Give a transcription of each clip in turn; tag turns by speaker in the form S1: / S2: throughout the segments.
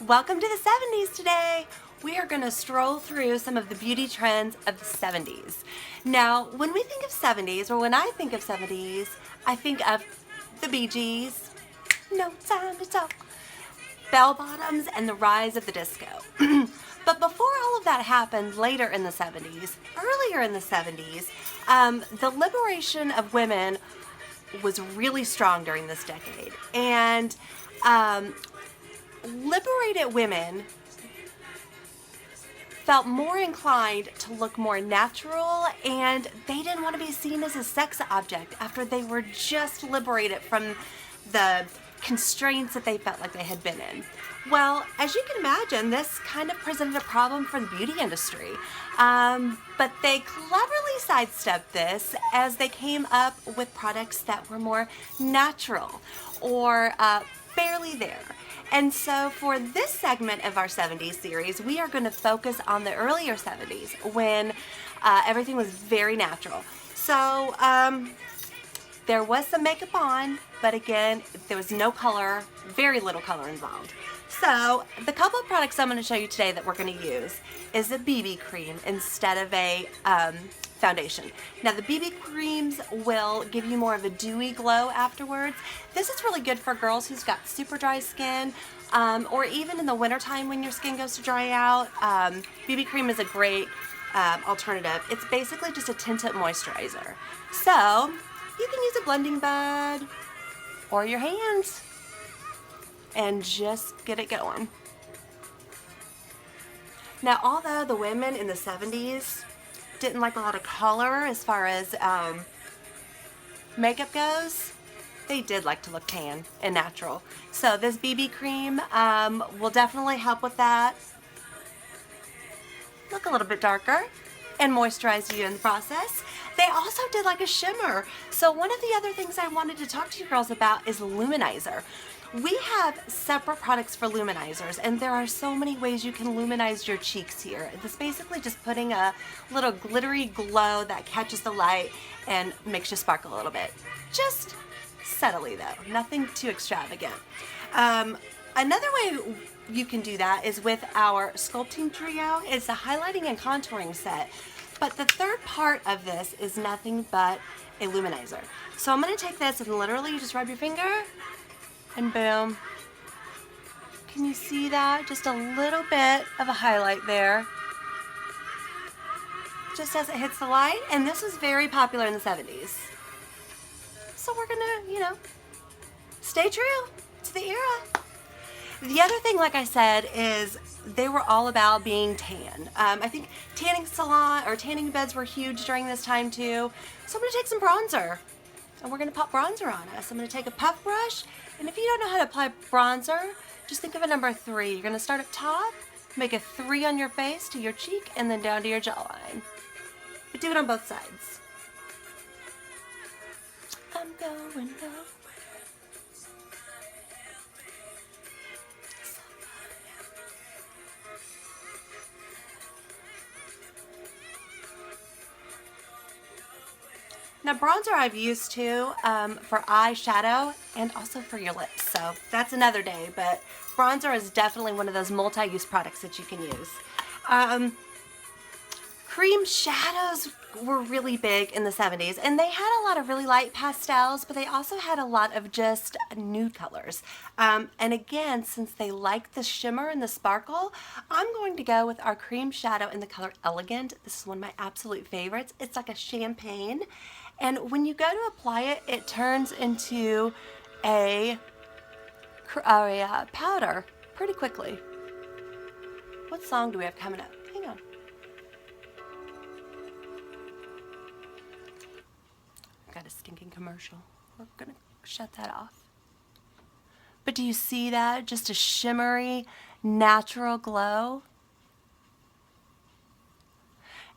S1: Welcome to the 70s today. We are going to stroll through some of the beauty trends of the 70s. Now, when we think of 70s, or when I think of 70s, I think of the Bee Gees, No Time to Talk, bell bottoms, and the rise of the disco. But before all of that happened later in the 70s, earlier in the 70s, the liberation of women was really strong during this decade. And liberated women felt more inclined to look more natural, and they didn't want to be seen as a sex object after they were just liberated from the constraints that they felt like they had been in. Well, as you can imagine, this kind of presented a problem for the beauty industry. But they cleverly sidestepped this as they came up with products that were more natural or barely there. And so for this segment of our 70s series, we are going to focus on the earlier 70s when everything was very natural. So there was some makeup on, but again, there was no color, very little color involved. So the couple of products I'm going to show you today that we're going to use is a BB cream instead of a foundation. Now the BB creams will give you more of a dewy glow afterwards. This is really good for girls who's got super dry skin, or even in the wintertime when your skin goes to dry out. BB cream is a great alternative. It's basically just a tinted moisturizer. So you can use a blending bud or your hands and just get it going. Now, although the women in the 70s didn't like a lot of color as far as makeup goes, they did like to look tan and natural. So this BB cream will definitely help with that. Look a little bit darker and moisturize you in the process. They also did like a shimmer. So one of the other things I wanted to talk to you girls about is luminizer. We have separate products for luminizers, and there are so many ways you can luminize your cheeks here. It's basically just putting a little glittery glow that catches the light and makes you sparkle a little bit. Just subtly though, nothing too extravagant. Another way you can do that is with our Sculpting Trio. It's a highlighting and contouring set. But the third part of this is nothing but a luminizer. So I'm going to take this and literally you just rub your finger and boom. Can you see that? Just a little bit of a highlight there. Just as it hits the light. And this was very popular in the 70s. So we're going to, stay true to the era. The other thing, like I said, is they were all about being tan. I think tanning salon or tanning beds were huge during this time too. So I'm going to take some bronzer and we're going to pop bronzer on us. I'm going to take a puff brush, and if you don't know how to apply bronzer, just think of a number 3. You're going to start up top, make a 3 on your face to your cheek, and then down to your jawline. But do it on both sides. I'm going low. Now bronzer I've used too for eyeshadow and also for your lips, so that's another day, but bronzer is definitely one of those multi-use products that you can use. Cream shadows were really big in the 70s, and they had a lot of really light pastels, but they also had a lot of just nude colors. And again, since they like the shimmer and the sparkle, I'm going to go with our cream shadow in the color Elegant. This is one of my absolute favorites. It's like a champagne, and when you go to apply it, it turns into a powder pretty quickly. What song do we have coming up? Hang on. Got a stinking commercial. We're gonna shut that off. But do you see that? Just a shimmery, natural glow.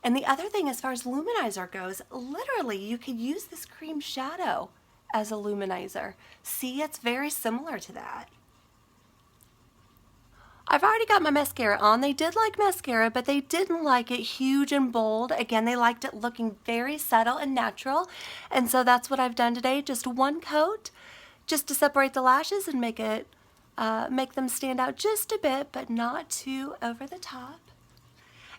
S1: And the other thing as far as luminizer goes, literally you could use this cream shadow as a luminizer. See, it's very similar to that. I've already got my mascara on. They did like mascara, but they didn't like it huge and bold. Again, they liked it looking very subtle and natural. And so that's what I've done today. Just one coat, just to separate the lashes and make it make them stand out just a bit, but not too over the top.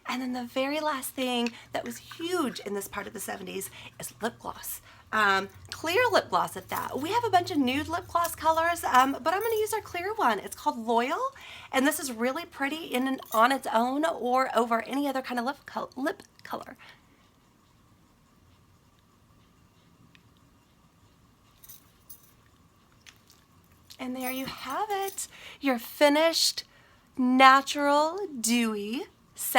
S1: And then the very last thing that was huge in this part of the 70s is lip gloss. Clear lip gloss at that. We have a bunch of nude lip gloss colors, but I'm going to use our clear one. It's called Loyal, and this is really pretty in and on its own or over any other kind of lip color. And there you have it, your finished, natural, dewy